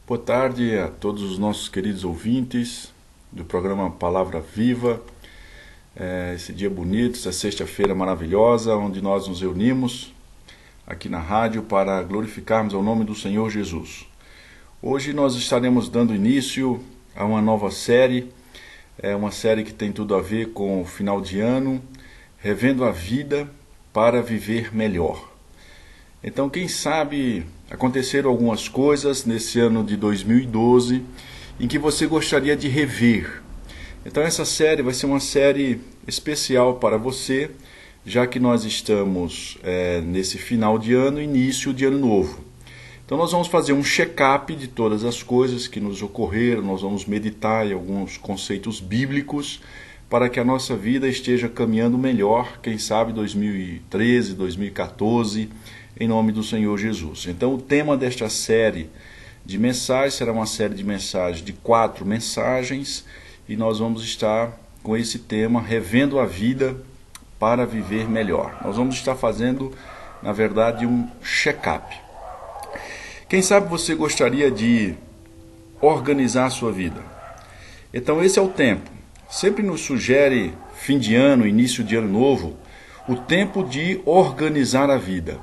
Boa tarde a todos os nossos queridos ouvintes do programa Palavra Viva. Esse dia bonito, essa sexta-feira maravilhosa, onde nós nos reunimos aqui na rádio para glorificarmos ao nome do Senhor Jesus. Hoje nós estaremos dando início a uma nova série, uma série que tem tudo a ver com o final de ano, revendo a vida para viver melhor. Então, quem sabe aconteceram algumas coisas nesse ano de 2012 em que você gostaria de rever. Então, essa série vai ser uma série especial para você, já que nós estamos nesse final de ano, início de ano novo. Então, nós vamos fazer um check-up de todas as coisas que nos ocorreram, nós vamos meditar em alguns conceitos bíblicos para que a nossa vida esteja caminhando melhor, quem sabe 2013, 2014, em nome do Senhor Jesus. Então, o tema desta série de mensagens será uma série de mensagens de 4 mensagens, e nós vamos estar com esse tema, revendo a vida para viver melhor. Nós vamos estar fazendo, na verdade, um check-up. Quem sabe você gostaria de organizar a sua vida? Então, esse é o tempo. Sempre nos sugere, fim de ano, início de ano novo, o tempo de organizar a vida.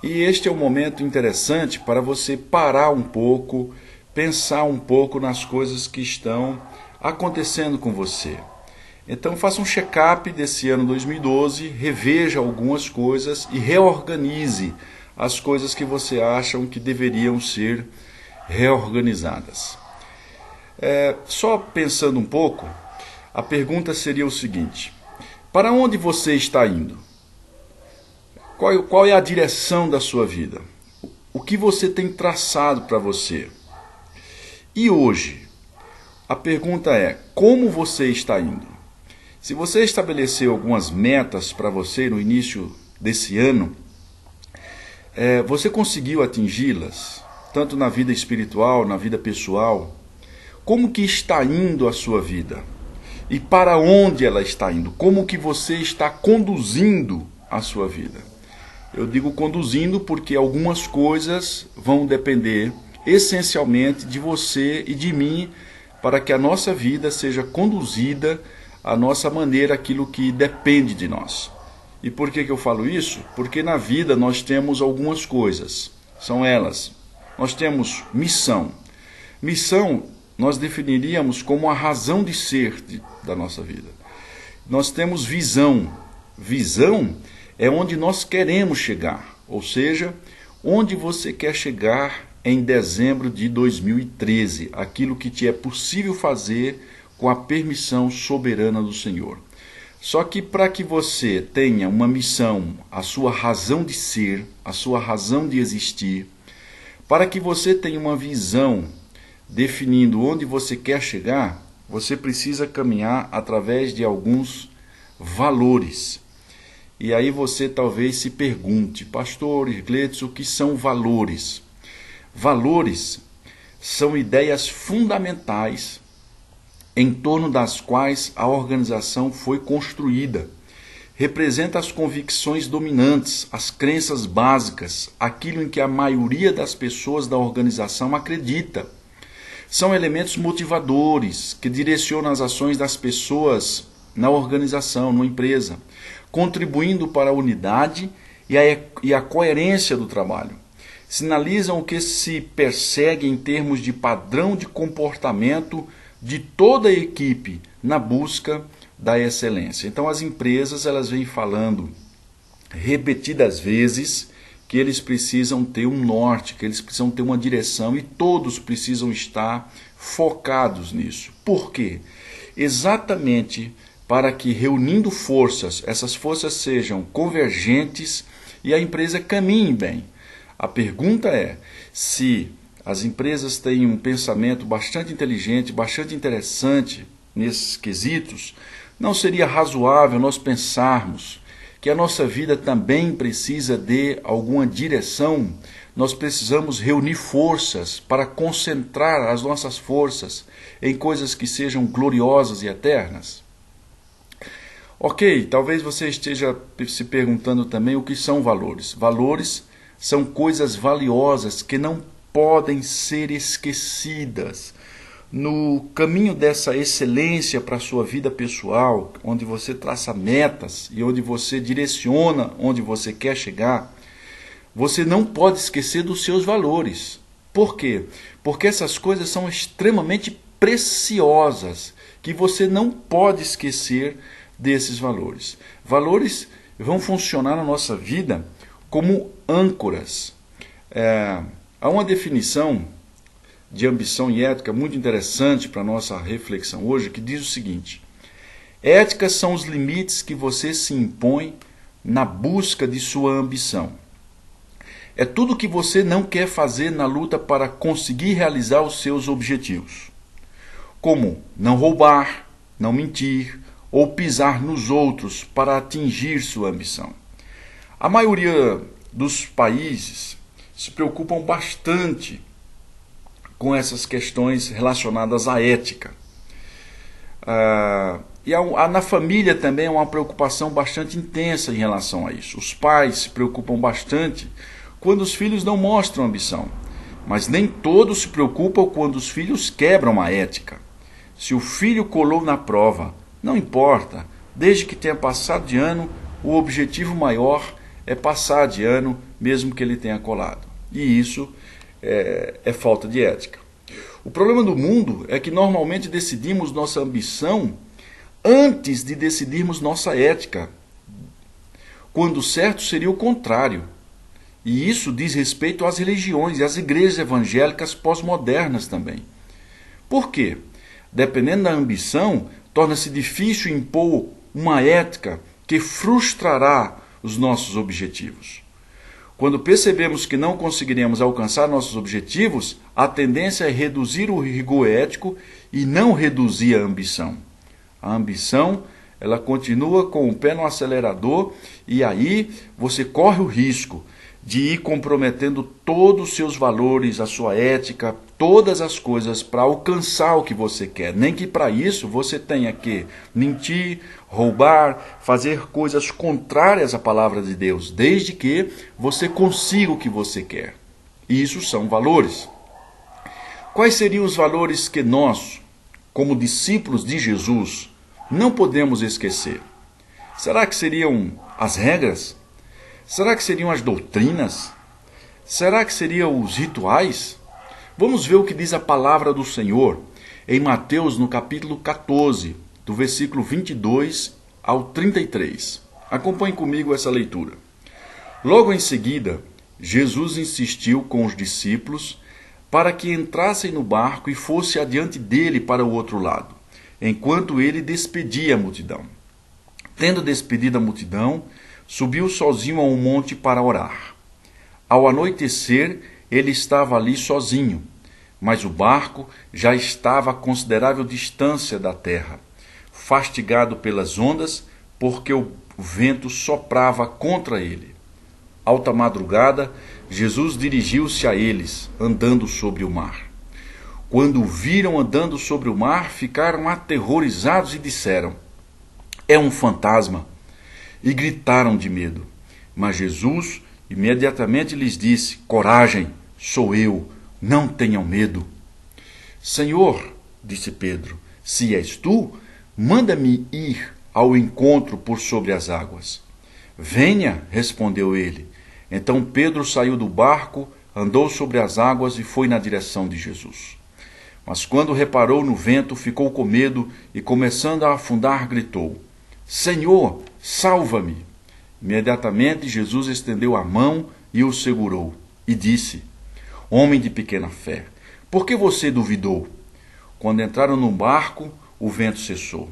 E este é um momento interessante para você parar um pouco, pensar um pouco nas coisas que estão acontecendo com você. Então faça um check-up desse ano 2012, reveja algumas coisas e reorganize as coisas que você acha que deveriam ser reorganizadas. Só pensando um pouco, a pergunta seria o seguinte: para onde você está indo? Qual é a direção da sua vida? O que você tem traçado para você? E hoje, a pergunta é: como você está indo? Se você estabeleceu algumas metas para você no início desse ano, você conseguiu atingi-las, tanto na vida espiritual, na vida pessoal? Como que está indo a sua vida? E para onde ela está indo? Como que você está conduzindo a sua vida? Eu digo conduzindo porque algumas coisas vão depender essencialmente de você e de mim para que a nossa vida seja conduzida à nossa maneira, aquilo que depende de nós. E por que eu falo isso? Porque na vida nós temos algumas coisas. São elas. Nós temos missão. Missão nós definiríamos como a razão de ser da nossa vida. Nós temos visão. Visão é onde nós queremos chegar, ou seja, onde você quer chegar em dezembro de 2013, aquilo que te é possível fazer com a permissão soberana do Senhor. Só que para que você tenha uma missão, a sua razão de ser, a sua razão de existir, para que você tenha uma visão definindo onde você quer chegar, você precisa caminhar através de alguns valores. E aí você talvez se pergunte: pastor Irgledes, o que são valores? Valores são ideias fundamentais em torno das quais a organização foi construída. Representa as convicções dominantes, as crenças básicas, aquilo em que a maioria das pessoas da organização acredita. São elementos motivadores que direcionam as ações das pessoas na organização, numa empresa, contribuindo para a unidade e a coerência do trabalho. Sinalizam o que se persegue em termos de padrão de comportamento de toda a equipe na busca da excelência. Então as empresas elas vêm falando repetidas vezes que eles precisam ter um norte, que eles precisam ter uma direção, e todos precisam estar focados nisso. Por quê? Exatamente para que, reunindo forças, essas forças sejam convergentes e a empresa caminhe bem. A pergunta é: se as empresas têm um pensamento bastante inteligente, bastante interessante nesses quesitos, não seria razoável nós pensarmos que a nossa vida também precisa de alguma direção? Nós precisamos reunir forças para concentrar as nossas forças em coisas que sejam gloriosas e eternas? Ok, talvez você esteja se perguntando também o que são valores. Valores são coisas valiosas que não podem ser esquecidas. No caminho dessa excelência para a sua vida pessoal, onde você traça metas e onde você direciona onde você quer chegar, você não pode esquecer dos seus valores. Por quê? Porque essas coisas são extremamente preciosas, que você não pode esquecer desses valores. Valores vão funcionar na nossa vida como âncoras. Há uma definição de ambição e ética muito interessante para a nossa reflexão hoje, que diz o seguinte: ética são os limites que você se impõe na busca de sua ambição. É tudo que você não quer fazer na luta para conseguir realizar os seus objetivos, como não roubar, não mentir ou pisar nos outros para atingir sua ambição. A maioria dos países se preocupam bastante com essas questões relacionadas à ética. Na família também é uma preocupação bastante intensa em relação a isso. Os pais se preocupam bastante quando os filhos não mostram ambição, mas nem todos se preocupam quando os filhos quebram a ética. Se o filho colou na prova, não importa, desde que tenha passado de ano, o objetivo maior é passar de ano, mesmo que ele tenha colado. E isso é falta de ética. O problema do mundo é que normalmente decidimos nossa ambição antes de decidirmos nossa ética, quando o certo seria o contrário. E isso diz respeito às religiões e às igrejas evangélicas pós-modernas também. Por quê? Dependendo da ambição, torna-se difícil impor uma ética que frustrará os nossos objetivos. Quando percebemos que não conseguiremos alcançar nossos objetivos, a tendência é reduzir o rigor ético e não reduzir a ambição. A ambição, ela continua com o pé no acelerador e aí você corre o risco de ir comprometendo todos os seus valores, a sua ética, todas as coisas para alcançar o que você quer. Nem que para isso você tenha que mentir, roubar, fazer coisas contrárias à palavra de Deus, desde que você consiga o que você quer. Isso são valores. Quais seriam os valores que nós, como discípulos de Jesus, não podemos esquecer? Será que seriam as regras? Será que seriam as doutrinas? Será que seriam os rituais? Vamos ver o que diz a palavra do Senhor em Mateus, no capítulo 14, do versículo 22 ao 33. Acompanhe comigo essa leitura. Logo em seguida, Jesus insistiu com os discípulos para que entrassem no barco e fosse adiante dele para o outro lado, enquanto ele despedia a multidão. Tendo despedido a multidão, subiu sozinho a um monte para orar. Ao anoitecer, ele estava ali sozinho, mas o barco já estava a considerável distância da terra, fastigado pelas ondas, porque o vento soprava contra ele. Alta madrugada, Jesus dirigiu-se a eles, andando sobre o mar. Quando o viram andando sobre o mar, ficaram aterrorizados e disseram: "É um fantasma!" E gritaram de medo. Mas Jesus imediatamente lhes disse: "Coragem, sou eu, não tenham medo." "Senhor", disse Pedro, "se és tu, manda-me ir ao encontro por sobre as águas." "Venha", respondeu ele. Então Pedro saiu do barco, andou sobre as águas e foi na direção de Jesus. Mas quando reparou no vento, ficou com medo e, começando a afundar, gritou: "Senhor, salva-me!" Imediatamente Jesus estendeu a mão e o segurou e disse: "Homem de pequena fé, por que você duvidou?" Quando entraram no barco, o vento cessou.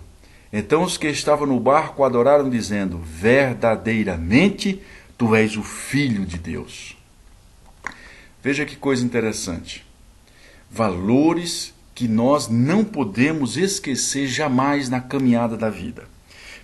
Então os que estavam no barco adoraram, dizendo: "Verdadeiramente, tu és o Filho de Deus." Veja que coisa interessante. Valores que nós não podemos esquecer jamais na caminhada da vida.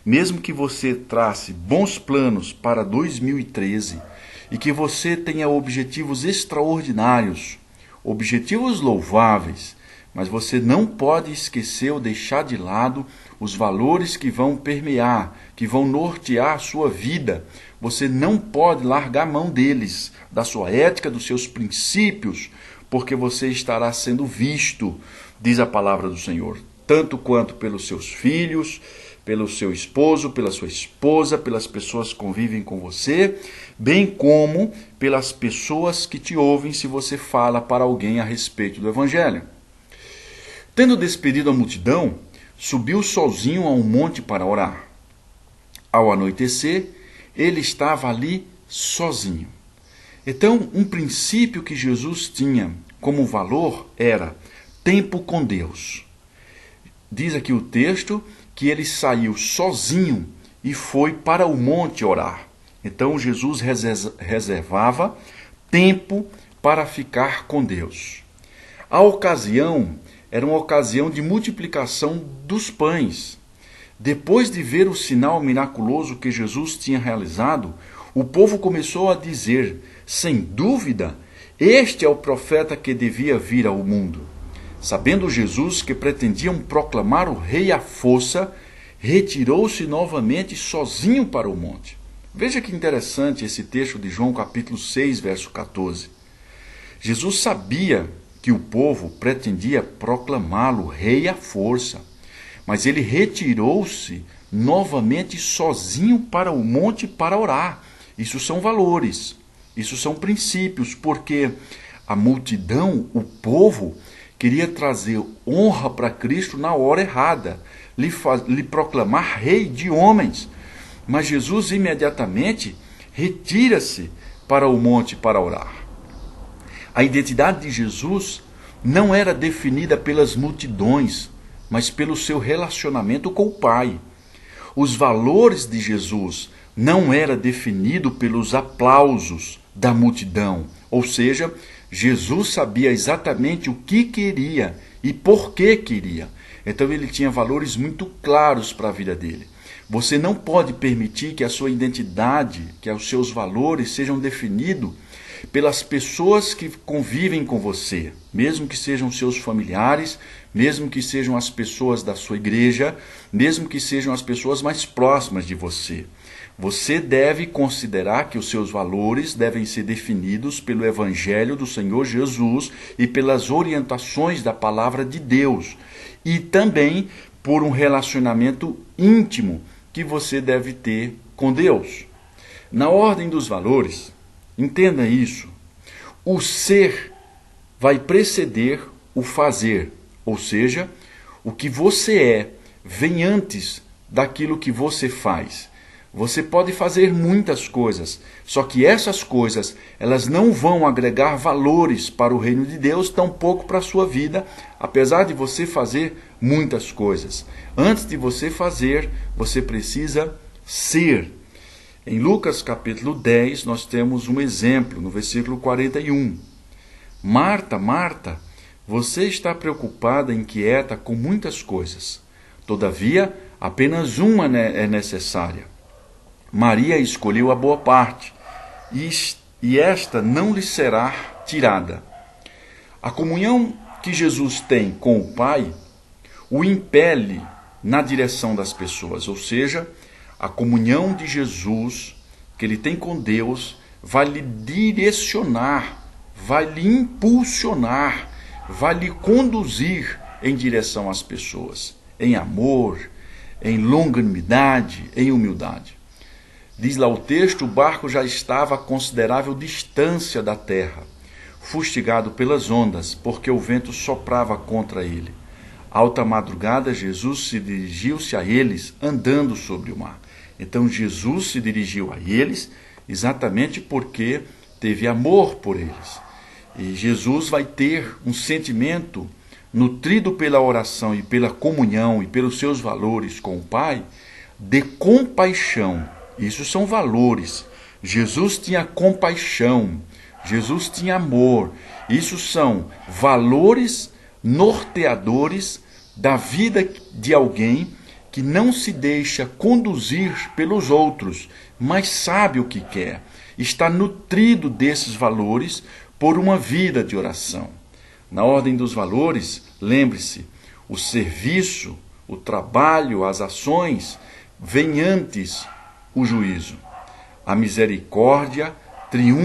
Mesmo que você trace bons planos para 2013 e que você tenha objetivos extraordinários, objetivos louváveis, mas você não pode esquecer ou deixar de lado os valores que vão permear, que vão nortear a sua vida. Você não pode largar a mão deles, da sua ética, dos seus princípios, porque você estará sendo visto, diz a palavra do Senhor, tanto quanto pelos seus filhos, pelo seu esposo, pela sua esposa, pelas pessoas que convivem com você, bem como pelas pessoas que te ouvem se você fala para alguém a respeito do Evangelho. Tendo despedido a multidão, subiu sozinho a um monte para orar. Ao anoitecer, ele estava ali sozinho. Então, um princípio que Jesus tinha como valor era tempo com Deus. Diz aqui o texto que ele saiu sozinho e foi para o monte orar. Então, Jesus reservava tempo para ficar com Deus. A ocasião era uma ocasião de multiplicação dos pães. Depois de ver o sinal miraculoso que Jesus tinha realizado, o povo começou a dizer, sem dúvida, este é o profeta que devia vir ao mundo. Sabendo Jesus que pretendiam proclamar o rei à força, retirou-se novamente sozinho para o monte. Veja que interessante esse texto de João capítulo 6, verso 14. Jesus sabia que o povo pretendia proclamá-lo rei à força, mas ele retirou-se novamente sozinho para o monte para orar. Isso são valores, isso são princípios, porque a multidão, o povo, queria trazer honra para Cristo na hora errada, lhe proclamar rei de homens. Mas Jesus imediatamente retira-se para o monte para orar. A identidade de Jesus não era definida pelas multidões, mas pelo seu relacionamento com o Pai. Os valores de Jesus não era definido pelos aplausos da multidão, ou seja, Jesus sabia exatamente o que queria e por que queria. Então ele tinha valores muito claros para a vida dele. Você não pode permitir que a sua identidade, que os seus valores sejam definidos pelas pessoas que convivem com você, mesmo que sejam seus familiares, mesmo que sejam as pessoas da sua igreja, mesmo que sejam as pessoas mais próximas de você. Você deve considerar que os seus valores devem ser definidos pelo Evangelho do Senhor Jesus e pelas orientações da palavra de Deus, e também por um relacionamento íntimo que você deve ter com Deus. Na ordem dos valores, entenda isso, o ser vai preceder o fazer, ou seja, o que você é vem antes daquilo que você faz. Você pode fazer muitas coisas, só que essas coisas, elas não vão agregar valores para o reino de Deus, tampouco para a sua vida, apesar de você fazer muitas coisas. Antes de você fazer, você precisa ser. Em Lucas capítulo 10, nós temos um exemplo, no versículo 41. Marta, Marta, você está preocupada e inquieta com muitas coisas. Todavia, apenas uma é necessária. Maria escolheu a boa parte, e esta não lhe será tirada. A comunhão que Jesus tem com o Pai o impele na direção das pessoas, ou seja, a comunhão de Jesus que ele tem com Deus vai lhe direcionar, vai lhe impulsionar, vai lhe conduzir em direção às pessoas, em amor, em longanimidade, em humildade. Diz lá o texto, o barco já estava a considerável distância da terra, fustigado pelas ondas, porque o vento soprava contra ele. Alta madrugada, Jesus se dirigiu-se a eles, andando sobre o mar. Então Jesus se dirigiu a eles, exatamente porque teve amor por eles. E Jesus vai ter um sentimento nutrido pela oração e pela comunhão e pelos seus valores com o Pai, de compaixão. Isso são valores. Jesus tinha compaixão, Jesus tinha amor. Isso são valores norteadores da vida de alguém que não se deixa conduzir pelos outros, mas sabe o que quer. Está nutrido desses valores por uma vida de oração. Na ordem dos valores, lembre-se, o serviço, o trabalho, as ações, vem antes o juízo. A misericórdia triunfa